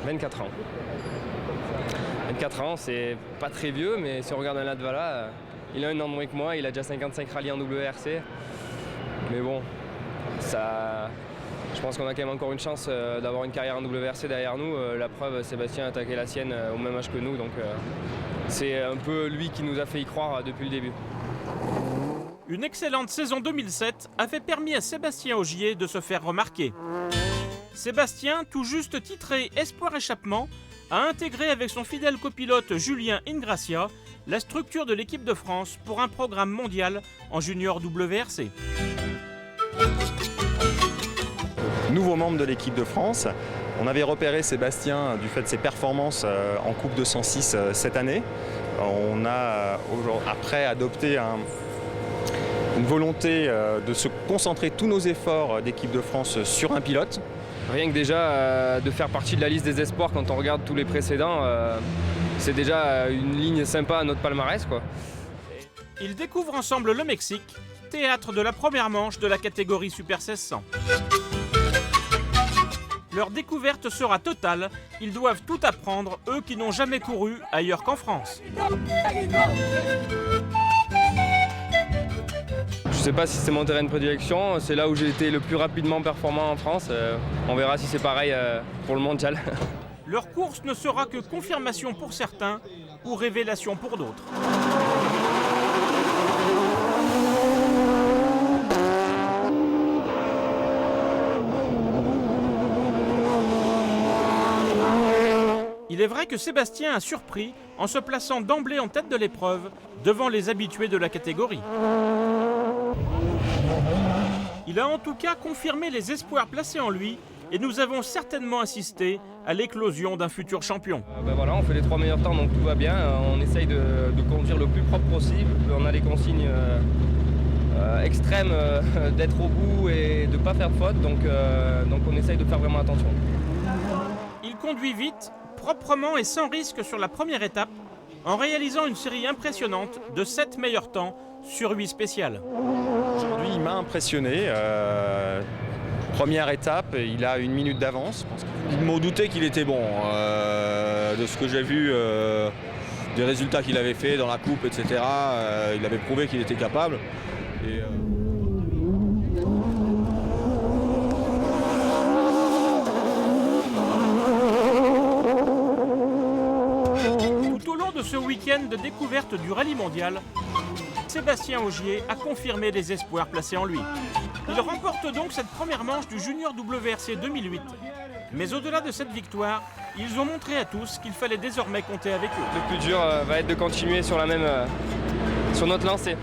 24 ans. 24 ans, c'est pas très vieux, mais si on regarde un Latvala, il a un an de moins que moi, il a déjà 55 rallyes en WRC. Mais bon, je pense qu'on a quand même encore une chance d'avoir une carrière en WRC derrière nous. La preuve, Sébastien a attaqué la sienne au même âge que nous, donc c'est un peu lui qui nous a fait y croire depuis le début. Une excellente saison 2007 avait permis à Sébastien Ogier de se faire remarquer. Sébastien, tout juste titré Espoir Échappement, a intégré avec son fidèle copilote Julien Ingracia la structure de l'équipe de France pour un programme mondial en junior WRC. Nouveau membre de l'équipe de France, on avait repéré Sébastien du fait de ses performances en Coupe 206 cette année. On a après adopté une volonté de se concentrer tous nos efforts d'équipe de France sur un pilote. Rien que déjà de faire partie de la liste des espoirs quand on regarde tous les précédents, c'est déjà une ligne sympa à notre palmarès, quoi. Ils découvrent ensemble le Mexique, théâtre de la première manche de la catégorie Super 1600. Leur découverte sera totale, ils doivent tout apprendre, eux qui n'ont jamais couru ailleurs qu'en France. Je sais pas si c'est mon terrain de prédilection, c'est là où j'ai été le plus rapidement performant en France. On verra si c'est pareil pour le mondial. Leur course ne sera que confirmation pour certains ou révélation pour d'autres. Il est vrai que Sébastien a surpris en se plaçant d'emblée en tête de l'épreuve devant les habitués de la catégorie. Il a en tout cas confirmé les espoirs placés en lui et nous avons certainement assisté à l'éclosion d'un futur champion. Voilà, on fait les 3 meilleurs temps, donc tout va bien. On essaye de conduire le plus propre possible. On a des consignes extrêmes d'être au bout et de ne pas faire de faute, donc on essaye de faire vraiment attention. Il conduit vite, proprement et sans risque sur la première étape, en réalisant une série impressionnante de 7 meilleurs temps sur 8 spéciales. Aujourd'hui, il m'a impressionné. Première étape, il a 1 minute d'avance. Je m'en doutais qu'il était bon. De ce que j'ai vu, des résultats qu'il avait fait dans la coupe, etc., il avait prouvé qu'il était capable. Tout au long de ce week-end de découverte du rallye mondial, Sébastien Ogier a confirmé les espoirs placés en lui. Il remporte donc cette première manche du Junior WRC 2008. Mais au-delà de cette victoire, ils ont montré à tous qu'il fallait désormais compter avec eux. Le plus dur va être de continuer sur notre lancée.